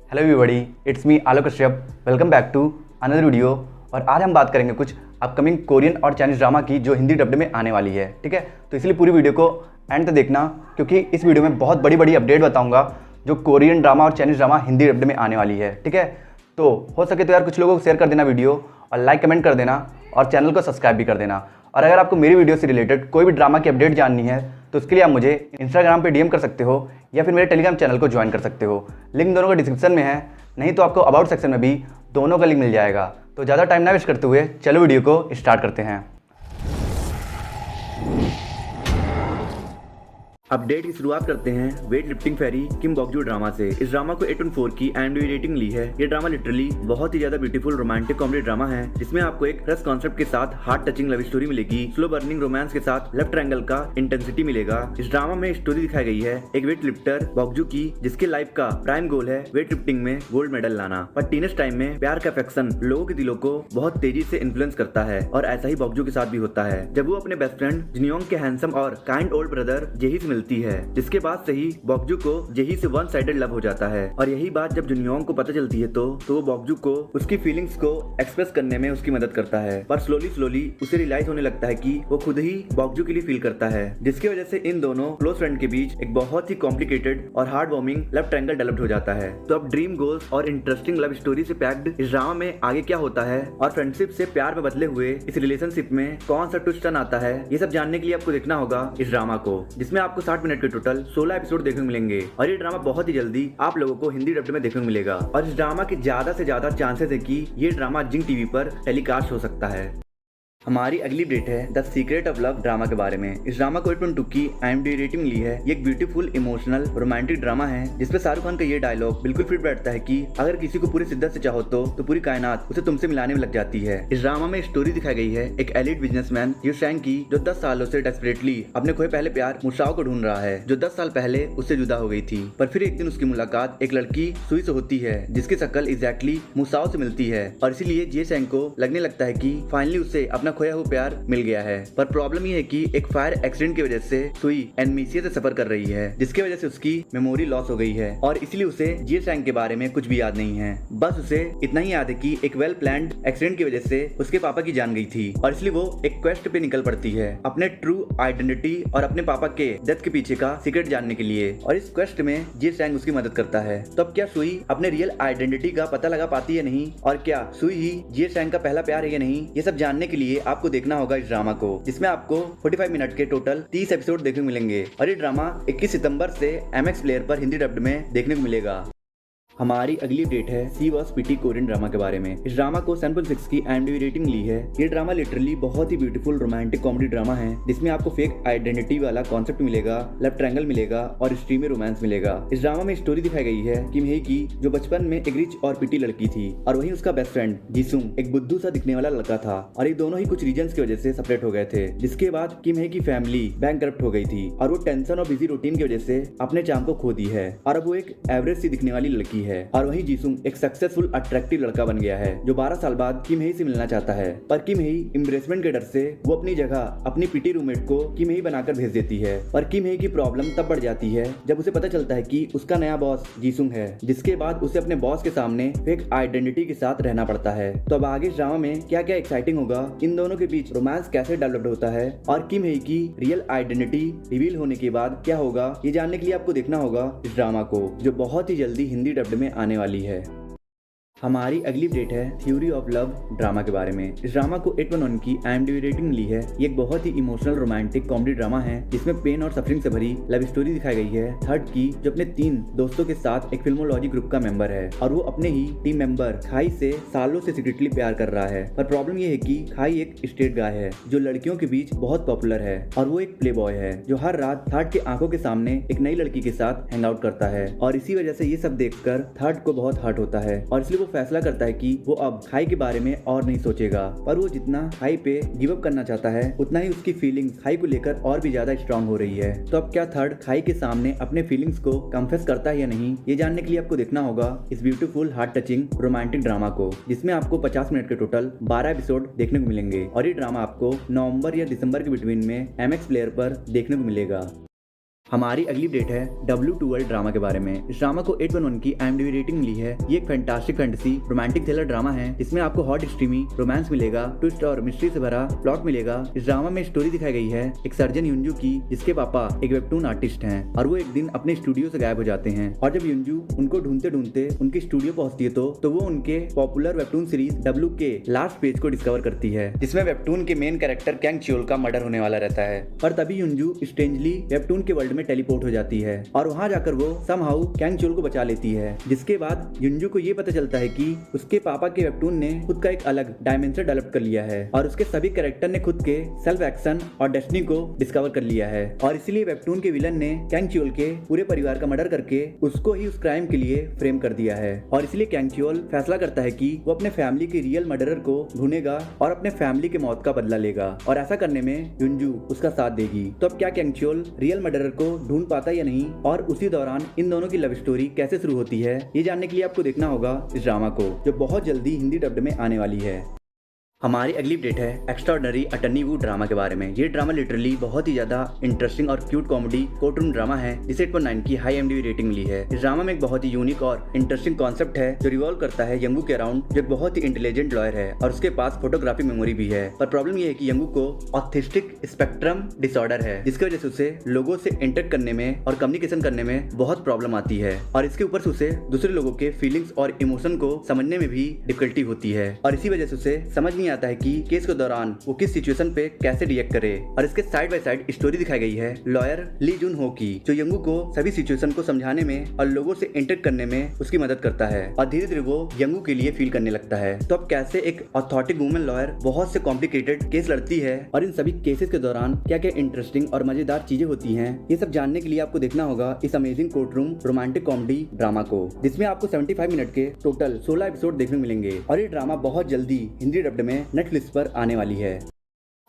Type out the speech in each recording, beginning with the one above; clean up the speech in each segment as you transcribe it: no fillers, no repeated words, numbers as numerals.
Hello everybody, it's me Alok Kashyap. Welcome back to another video. और आज हम बात करेंगे कुछ अपकमिंग कोरियन और चाइनीज़ ड्रामा की जो हिंदी डब्ड में आने वाली है। ठीक है, तो इसलिए पूरी वीडियो को एंड तक देखना, क्योंकि इस वीडियो में बहुत बड़ी बड़ी अपडेट बताऊंगा जो कोरियन ड्रामा और चाइनीज़ ड्रामा हिंदी डब्ड में आने वाली है। ठीक है, तो हो सके तो यार कुछ लोगों को शेयर कर देना वीडियो, और लाइक कमेंट कर देना, और चैनल को सब्सक्राइब भी कर देना। और अगर आपको मेरी वीडियो से रिलेटेड कोई भी ड्रामा की अपडेट जाननी है तो उसके लिए आप मुझे इंस्टाग्राम पे डीएम कर सकते हो या फिर मेरे टेलीग्राम चैनल को ज्वाइन कर सकते हो। लिंक दोनों का डिस्क्रिप्शन में है, नहीं तो आपको अबाउट सेक्शन में भी दोनों का लिंक मिल जाएगा। तो ज़्यादा टाइम ना वेस्ट करते हुए चलो वीडियो को स्टार्ट करते हैं। अपडेट की शुरुआत करते हैं वेट लिफ्टिंग फेरी किम बॉक-जू ड्रामा से। इस ड्रामा को 8.4 की IMDb रेटिंग ली है। ये ड्रामा लिटरली बहुत ही ज्यादा ब्यूटीफुल रोमांटिक कॉमेडी ड्रामा है, जिसमें आपको एक रस कॉन्सेप्ट के साथ हार्ट टचिंग लव स्टोरी मिलेगी। स्लो बर्निंग रोमांस के साथ लेफ्ट ट्रायंगल का इंटेंसिटी मिलेगा। इस ड्रामा में स्टोरी दिखाई गई है एक वेट लिफ्टर बॉक-जू की, जिसके लाइफ का प्राइम गोल है वेट लिफ्टिंग में गोल्ड मेडल लाना। पर टीनेज टाइम में प्यार का अफेक्शन लोगों के दिलों को बहुत तेजी से इन्फ्लुएंस करता है, और ऐसा ही बॉक-जू के साथ भी होता है जब वो अपने बेस्ट फ्रेंड जिनयोंग के हैंडसम और काइंड ओल्ड ब्रदर जेही से मिलती है। जिसके बाद से ही बॉक-जू को जेही से वन साइडेड लव हो जाता है। और यही बात जब जुनयोंग को पता चलती है तो वो बॉक-जू को उसकी फीलिंग्स को एक्सप्रेस करने में उसकी मदद करता है। पर स्लोली उसे रियलाइज होने लगता है कि वो खुद ही बॉक-जू के लिए फील करता है, जिसकी वजह से इन दोनों क्लोज फ्रेंड के बीच एक बहुत ही कॉम्प्लिकेटेड और hard warming love triangle develop हो जाता है। तो अब ड्रीम गोल्स और इंटरेस्टिंग लव स्टोरी से पैक्ड इस ड्रामा में आगे क्या होता है और फ्रेंडशिप से प्यार में बदले हुए इस रिलेशनशिप में कौन सा ट्विस्ट टर्न आता है, ये सब जानने के लिए आपको देखना होगा इस ड्रामा को, जिसमें आपको 60 मिनट के टोटल 16 एपिसोड देखने को मिलेंगे। और ये ड्रामा बहुत ही जल्दी आप लोगों को हिंदी डब्ड में देखने को मिलेगा। और इस ड्रामा के ज्यादा से ज्यादा चांसेस है कि ये ड्रामा जिंग टीवी पर टेलीकास्ट हो सकता है। हमारी अगली अपडेट है the secret of love drama के बारे में। इस ड्रामा को 8.2 की IMDb रेटिंग ली है। ये एक ब्यूटीफुल इमोशनल रोमांटिक ड्रामा है, जिसपे शाहरुख खान का ये डायलॉग बिल्कुल फिट बैठता है कि अगर किसी को पूरी शिद्दत से चाहो तो पूरी कायनात उसे तुमसे मिलाने में लग जाती है। इस ड्रामा में स्टोरी दिखाई गई है एक एलिट बिजनेसमैन यू शैंग की, जो 10 सालों से डेस्परेटली अपने खोए पहले प्यार मुसाओ को ढूंढ रहा है, जो 10 साल पहले उससे जुदा हो गई थी। पर फिर एक दिन उसकी मुलाकात एक लड़की सुई से होती है, जिसकी शक्ल एग्जैक्टली मुसाओ से मिलती है, और इसीलिए जे शैंग को लगने लगता है कि फाइनली उसे अपना खोया हुआ प्यार मिल गया है। पर प्रॉब्लम ये है कि एक फायर एक्सीडेंट की वजह से सुई एनमीसिया से सफर कर रही है, जिसकी वजह से उसकी मेमोरी लॉस हो गई है, और इसलिए उसे जिए शैंग के बारे में कुछ भी याद नहीं है। बस उसे इतना ही याद है कि एक वेल प्लान्ड एक्सीडेंट की वजह से उसके पापा की जान गई थी, और इसलिए वो एक क्वेस्ट पे निकल पड़ती है अपने ट्रू आइडेंटिटी और अपने पापा के डेथ के पीछे का सीक्रेट जानने के लिए। और इस क्वेस्ट में जिए शैंग उसकी मदद करता है। तो अब क्या सुई अपने रियल आइडेंटिटी का पता लगा पाती है नहीं, और क्या सुई ही जिए शैंग का पहला प्यार है या नहीं, ये सब जानने के लिए आपको देखना होगा इस ड्रामा को, जिसमें आपको 45 मिनट के टोटल 30 एपिसोड देखने को मिलेंगे। और ये ड्रामा 21 सितंबर से MX प्लेयर पर हिंदी डब्ड में देखने को मिलेगा। हमारी अगली अपडेट है सी वॉज पिटी कोरियन ड्रामा के बारे में। इस ड्रामा को 7.6 की IMDb रेटिंग ली है। ये ड्रामा लिटरली बहुत ही ब्यूटीफुल रोमांटिक कॉमेडी ड्रामा है, जिसमें आपको फेक आइडेंटिटी वाला कॉन्सेप्ट मिलेगा, लव ट्रायंगल मिलेगा और स्ट्रीमी रोमांस मिलेगा। इस ड्रामा में स्टोरी दिखाई गई है किम हे की, जो बचपन में एक रिच और पिटी लड़की थी, और वहीं उसका बेस्ट फ्रेंड जीसुंग एक बुद्धू सा दिखने वाला लड़का था, और ये दोनों ही कुछ रीजंस की वजह से सेपरेट हो गए थे। जिसके बाद किम हे की फैमिली बैंकरप्ट हो गई थी, और वो टेंशन और बिजी रूटीन की वजह से अपने चाम को खो दी है, और अब वो एक एवरेज सी दिखने वाली लड़की है। और वहीं जीसुंग एक सक्सेसफुल अट्रैक्टिव लड़का बन गया है, जो 12 साल बाद किम हे से मिलना चाहता है। पर किम हे एम्ब्रेसमेंट के डर से वो अपनी जगह अपनी पिटी रूममेट को किम हे बनाकर भेज देती है। पर किम हे की प्रॉब्लम तब बढ़ जाती है जब उसे पता चलता है कि उसका नया बॉस जीसुंग है, जिसके बाद उसे अपने बॉस के सामने फेक आइडेंटिटी के साथ रहना पड़ता है। तो अब आगे इस ड्रामा में क्या क्या एक्साइटिंग होगा, इन दोनों के बीच रोमांस कैसे डेवलप होता है, और किम हे की रियल आइडेंटिटी रिवील होने के बाद क्या होगा, ये जानने के लिए आपको देखना होगा इस ड्रामा को, जो बहुत ही जल्दी हिंदी डब्ड में आने वाली है। हमारी अगली अपडेट है थ्योरी ऑफ लव ड्रामा के बारे में। इस ड्रामा को 8.1 की IMDb रेटिंग ली है। ये एक बहुत ही इमोशनल रोमांटिक कॉमेडी ड्रामा है, जिसमें पेन और सफरिंग से भरी लव स्टोरी दिखाई गई है थर्ड की, जो अपने 3 दोस्तों के साथ एक फिल्मोलॉजी ग्रुप का मेंबर है, और वो अपने ही टीम मेंबर खाई से सालों से सीक्रेटली प्यार कर रहा है। पर प्रॉब्लम ये है कि खाई एक स्ट्रेट गाय है, जो लड़कियों के बीच बहुत पॉपुलर है, और वो एक प्ले बॉय है, जो हर रात थर्ड के आंखों के सामने एक नई लड़की के साथ हैंग आउट करता है। और इसी वजह से ये सब देखकर थर्ड को बहुत हर्ट होता है, और इसलिए वो फैसला करता है कि वो अब खाई के बारे में और नहीं सोचेगा। पर वो जितना खाई पे गिव अप करना चाहता है, उतना ही उसकी फीलिंग्स खाई को लेकर और भी ज्यादा स्ट्रांग हो रही है। तो अब क्या थर्ड खाई के सामने अपने फीलिंग्स को कन्फेस करता है या नहीं, ये जानने के लिए आपको देखना होगा इस beautiful heart touching romantic drama को, जिसमें आपको 50 मिनट के टोटल 12 एपिसोड देखने को मिलेंगे। और ये ड्रामा आपको नवंबर या दिसंबर के बिटवीन में MX प्लेयर पर देखने को मिलेगा। हमारी अगली अपडेट है W2 ड्रामा के बारे में। इस ड्रामा को 811 की IMDb रेटिंग मिली है। ये एक fantastic fantasy romantic thriller drama है जिसमें आपको हॉट स्ट्रीमी रोमांस मिलेगा, ट्विस्ट और मिस्ट्री से भरा प्लॉट मिलेगा। इस ड्रामा में स्टोरी दिखाई गई है एक सर्जन युंजू की, जिसके पापा एक वेबटून आर्टिस्ट हैं और वो एक दिन अपने स्टूडियो से गायब हो जाते हैं। और जब युंजू उनको ढूंढते ढूंढते उनके स्टूडियो पहुंचती है तो वो उनके पॉपुलर वेबटून सीरीज W के लास्ट पेज को डिस्कवर करती है, जिसमें वेबटून के मेन कैरेक्टर कैंग चियोल का मर्डर होने वाला रहता है। और तभी युंजू स्ट्रेंजली वेबटून के वर्ल्ड में टेलीपोर्ट हो जाती है और वहां जाकर वो समहाउ कैंग चियोल को बचा लेती है। जिसके बाद युंजू को ये पता चलता है कि उसके पापा के वेबटून ने खुद का एक अलग डायमेंशन डेवलप कर लिया है और उसके सभी कैरेक्टर ने खुद के सेल्फ एक्शन और डेस्टिनी को डिस्कवर कर लिया है। और इसलिए वेबटून के विलन ने कैंग चियोल के पूरे परिवार का मर्डर करके उसको ही उस क्राइम के लिए फ्रेम कर दिया है। और इसलिए कैंग चियोल फैसला करता है कि वो अपने फैमिली के रियल मर्डरर को ढूंढेगा और अपने फैमिली के मौत का बदला लेगा। और ऐसा करने में युंजू उसका साथ देगी। तो अब क्या कैंग चियोल रियल मर्डरर को ढूंढ पाता या नहीं, और उसी दौरान इन दोनों की लव स्टोरी कैसे शुरू होती है, ये जानने के लिए आपको देखना होगा इस ड्रामा को, जो बहुत जल्दी हिंदी डब्ड में आने वाली है। हमारी अगली अपडेट है एक्स्ट्राऑर्डिनरी अटर्नी वू ड्रामा के बारे में। ये ड्रामा लिटरली बहुत ही ज्यादा इंटरेस्टिंग और cute comedy court room drama है जिसे 8.9 की हाई IMDb रेटिंग मिली है। इस ड्रामा में एक बहुत ही यूनिक और इंटरेस्टिंग कॉन्सेप्ट है जो रिवॉल्व करता है यंगू के अराउंड, जो एक बहुत ही इंटेलिजेंट लॉयर है और उसके पास फोटोग्राफिक मेमोरी भी है। पर प्रॉब्लम ये है कि यंगू को ऑटिस्टिक स्पेक्ट्रम डिसऑर्डर है, जिसकी वजह से उसे लोगों से इंटरेक्ट करने में और कम्युनिकेशन करने में बहुत प्रॉब्लम आती है। और इसके ऊपर से उसे दूसरे लोगों के फीलिंग्स और इमोशन को समझने में भी डिफिकल्टी होती है। और इसी वजह से उसे समझ नहीं आता है कि केस के दौरान वो किस सिचुएशन पे कैसे रिएक्ट करे। और इसके साइड बाय साइड स्टोरी दिखाई गई है लॉयर ली जुन हो की, जो यंगू को सभी सिचुएशन को समझाने में और लोगों से इंटरेक्ट करने में उसकी मदद करता है और धीरे धीरे वो यंगू के लिए फील करने लगता है। तो अब कैसे एक अथॉरिटी वुमेन लॉयर बहुत से कॉम्प्लिकेटेड केस लड़ती है और इन सभी केसेस के दौरान क्या क्या इंटरेस्टिंग और मजेदार चीजें होती हैं, ये सब जानने के लिए आपको देखना होगा इस amazing court room romantic comedy drama को, जिसमें आपको 75 मिनट के टोटल 16 एपिसोड देखने मिलेंगे। और ये ड्रामा बहुत जल्दी हिंदी डब्ड में नेटफ्लिक्स पर आने वाली है।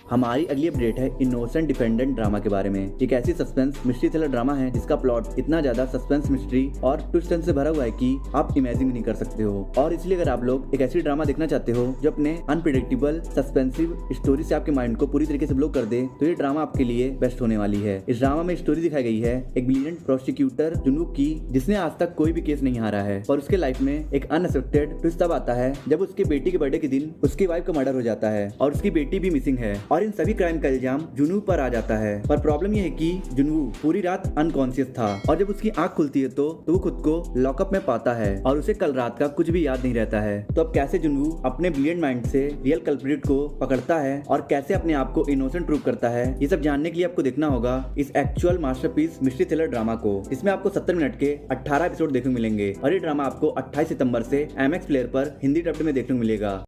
हमारी अगली अपडेट है इनोसेंट डिफेंडेंट ड्रामा के बारे में। एक ऐसी सस्पेंस मिस्ट्री थ्रिलर ड्रामा है जिसका प्लॉट इतना ज्यादा सस्पेंस मिस्ट्री और ट्विस्ट से भरा हुआ है कि आप इमेजिन नहीं कर सकते हो। और इसलिए अगर आप लोग एक ऐसी ड्रामा देखना चाहते हो जो अपने अनप्रिडिक्टेबल सस्पेंसिव स्टोरी से आपके माइंड को पूरी तरीके से ब्लॉक कर दे, तो ये ड्रामा आपके लिए बेस्ट होने वाली है। इस ड्रामा में स्टोरी दिखाई गई है एक ब्रिलियंट प्रोसिक्यूटर जुनवुक की, जिसने आज तक कोई भी केस नहीं हारा है। और उसके लाइफ में एक अनएक्सपेक्टेड ट्विस्ट तब आता है जब उसके बेटी के बर्थडे के दिन उसकी वाइफ का मर्डर हो जाता है और उसकी बेटी भी मिसिंग है। और इन सभी क्राइम का इल्जाम जुनवू पर आ जाता है। पर प्रॉब्लम यह है कि जुनवू पूरी रात अनकॉन्शियस था और जब उसकी आंख खुलती है तो वो खुद को लॉकअप में पाता है और उसे कल रात का कुछ भी याद नहीं रहता है। तो अब कैसे जुनवू अपने ब्रिलियंट माइंड से रियल कल्प्रिट को पकड़ता है और कैसे अपने आप को इनोसेंट प्रूव करता है, ये सब जानने के लिए आपको देखना होगा इस actual masterpiece mystery thriller drama को, जिसमें आपको 70 मिनट के 18 एपिसोड देखने मिलेंगे। और ये ड्रामा आपको 28 सितंबर से MX प्लेयर पर हिंदी डब्ड में देखने को मिलेगा।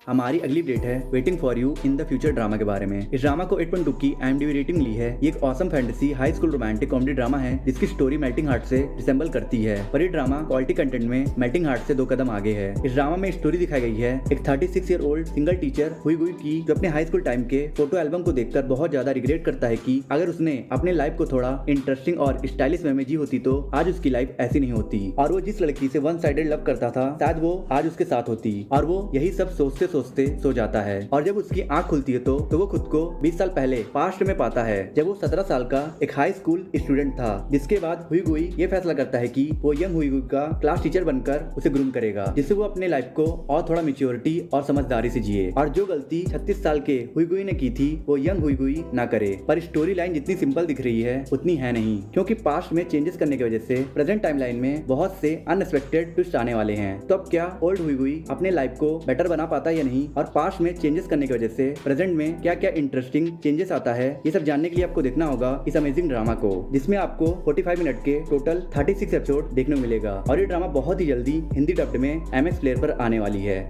हमारी अगली अपडेट है waiting for you in the future drama के बारे में। इस ड्रामा को 8.2 की IMDb रेटिंग ली है। ये एक awesome fantasy high school romantic comedy drama है जिसकी स्टोरी मेल्टिंग हार्ट से रिसेंबल करती है। पर ये ड्रामा क्वालिटी कंटेंट में मेल्टिंग हार्ट से 2 कदम आगे है। इस ड्रामा में स्टोरी दिखाई गई है एक 36 ईयर ओल्ड सिंगल टीचर हुई की, जो अपने हाई स्कूल टाइम के फोटो एल्बम को देखकर बहुत ज्यादा रिग्रेट करता है कि अगर उसने अपने लाइफ को थोड़ा इंटरेस्टिंग और स्टाइलिश वे में जी होती तो आज उसकी लाइफ ऐसी नहीं होती और वो जिस लड़की से वन साइडेड लव करता था शायद वो आज उसके साथ होती। और वो यही सब सोचते सोचते सो जाता है। और जब उसकी आंख खुलती है तो वो खुद को 20 साल पहले पास्ट में पाता है जब वो 17 साल का एक हाई स्कूल स्टूडेंट था। जिसके बाद हुई ये फैसला करता है कि वो यंग हुई का क्लास टीचर बनकर उसे ग्रूम करेगा, जिससे वो अपने लाइफ को और थोड़ा मैच्योरिटी और समझदारी से जिए और जो गलती 36 साल के हुई ने की थी वो यंग हुई ना करे। पर स्टोरी लाइन जितनी सिंपल दिख रही है उतनी है नहीं, क्योंकि पास्ट में चेंजेस करने की वजह से प्रेजेंट टाइमलाइन में बहुत से अनएक्सपेक्टेड ट्विस्ट आने वाले हैं। तो अब क्या ओल्ड हुई अपने लाइफ को बेटर बना पाता या नहीं, और पास्ट में चेंजेस करने की वजह से प्रेजेंट में क्या क्या इंटरेस्टिंग चेंजेस आता है, ये सब जानने के लिए आपको देखना होगा इस अमेजिंग ड्रामा को, जिसमें आपको 45 मिनट के टोटल 36 एपिसोड देखने को मिलेगा। और ये ड्रामा बहुत ही जल्दी हिंदी डब्ड में MX प्लेयर पर आने वाली है।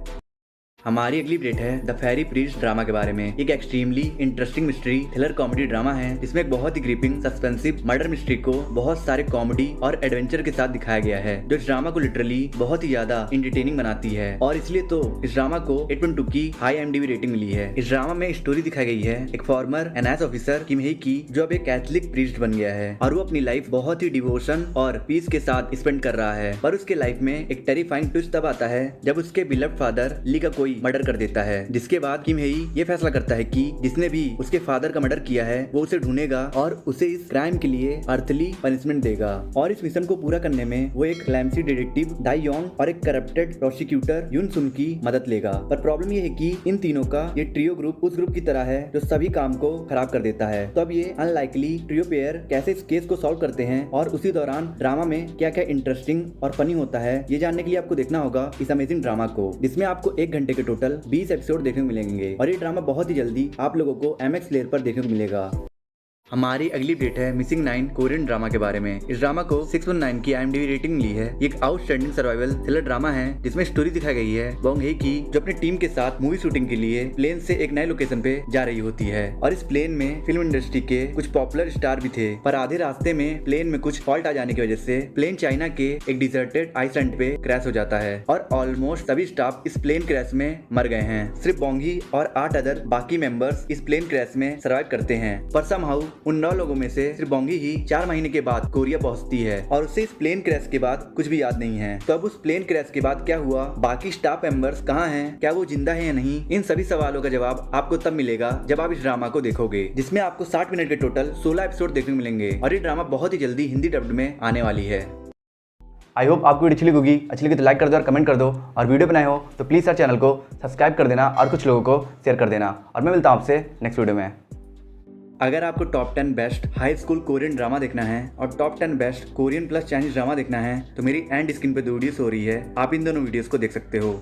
हमारी अगली अपडेट है द फेरी प्रीस्ट ड्रामा के बारे में। एक extremely interesting mystery thriller comedy drama है जिसमें एक बहुत ही ग्रिपिंग सस्पेंसिव मर्डर मिस्ट्री को बहुत सारे कॉमेडी और एडवेंचर के साथ दिखाया गया है, जो इस ड्रामा को लिटरली बहुत ही ज्यादा एंटरटेनिंग बनाती है। और इसलिए तो इस ड्रामा को 8.2 की हाई IMDb रेटिंग मिली है। इस ड्रामा में स्टोरी दिखाई गई है एक फॉर्मर NIS ऑफिसर किम हेई की, जो अब एक कैथलिक प्रीस्ट बन गया है और वो अपनी लाइफ बहुत ही डिवोशन और पीस के साथ स्पेंड कर रहा है। पर उसके लाइफ में एक टेरिफाइंग ट्विस्ट तब आता है जब उसके बिलव्ड फादर ली का कोई हेई मर्डर कर देता है, जिसके बाद किम हेई ये फैसला करता है कि जिसने भी उसके फादर का मर्डर किया है वो उसे ढूंढेगा और उसे इस क्राइम के लिए अर्थली पनिशमेंट देगा। और इस मिशन को पूरा करने में वो एक क्लैमसी डिटेक्टिव डाई योंग और एक करप्टेड प्रोसिक्यूटर युन सुन की मदद लेगा। पर प्रॉब्लम ये है कि इन तीनों का ये ट्रियो ग्रुप उस ग्रुप की तरह है जो सभी काम को खराब कर देता है। तो अब ये अनलाइकली ट्रियो पेयर कैसे इस केस को सॉल्व करते हैं और उसी दौरान ड्रामा में क्या क्या इंटरेस्टिंग और फनी होता है, ये जानने के लिए आपको देखना होगा इस अमेजिंग ड्रामा को, जिसमें आपको 1 घंटे के टोटल 20 एपिसोड देखने को मिलेंगे। और ये ड्रामा बहुत ही जल्दी आप लोगों को MX प्लेयर पर देखने को मिलेगा। हमारी अगली अपडेट है मिसिंग 9 कोरियन ड्रामा के बारे में। इस ड्रामा को 619 की IMDb रेटिंग मिली है। ये एक आउटस्टैंडिंग सर्वाइवल थ्रिलर ड्रामा है जिसमें स्टोरी दिखाई गई है बॉन्ग हे की, जो अपनी टीम के साथ मूवी शूटिंग के लिए प्लेन से एक नए लोकेशन पे जा रही होती है। और इस प्लेन में फिल्म इंडस्ट्री के कुछ पॉपुलर स्टार भी थे, पर आधे रास्ते में प्लेन में कुछ फॉल्ट आ जाने की वजह से प्लेन चाइना के एक डिजर्टेड आइसलैंड पे क्रैश हो जाता है और ऑलमोस्ट सभी स्टाफ इस प्लेन क्रैश में मर गए हैं। सिर्फ बॉन्ग ही और 8 अदर बाकी मेंबर्स इस प्लेन क्रैश में सर्वाइव करते हैं। पर समहाउ उन 9 लोगों में से सिर्फ बॉन्गी ही 4 महीने के बाद कोरिया पहुंचती है और उसे इस प्लेन क्रैश के बाद कुछ भी याद नहीं है। तो अब उस प्लेन क्रैश के बाद क्या हुआ, बाकी स्टाफ मेंबर्स कहाँ हैं, क्या वो जिंदा है या नहीं, इन सभी सवालों का जवाब आपको तब मिलेगा जब आप इस ड्रामा को देखोगे, जिसमें आपको 60 मिनट के टोटल 16 एपिसोड देखने को मिलेंगे। और ये ड्रामा बहुत ही जल्दी हिंदी डब्ड में आने वाली है। आई होप आपको वीडियो अच्छी लगी तो लाइक कर दो और कमेंट कर दो, और वीडियो बनाए हो तो प्लीज़ सर चैनल को सब्सक्राइब कर देना और कुछ लोगों को शेयर कर देना। और मैं मिलता हूँ आपसे नेक्स्ट वीडियो में। अगर आपको top 10 best high school Korean drama देखना है और top 10 best Korean plus Chinese drama देखना है तो मेरी एंड स्क्रीन पे 2 वीडियोस हो रही है, आप इन दोनों वीडियोस को देख सकते हो।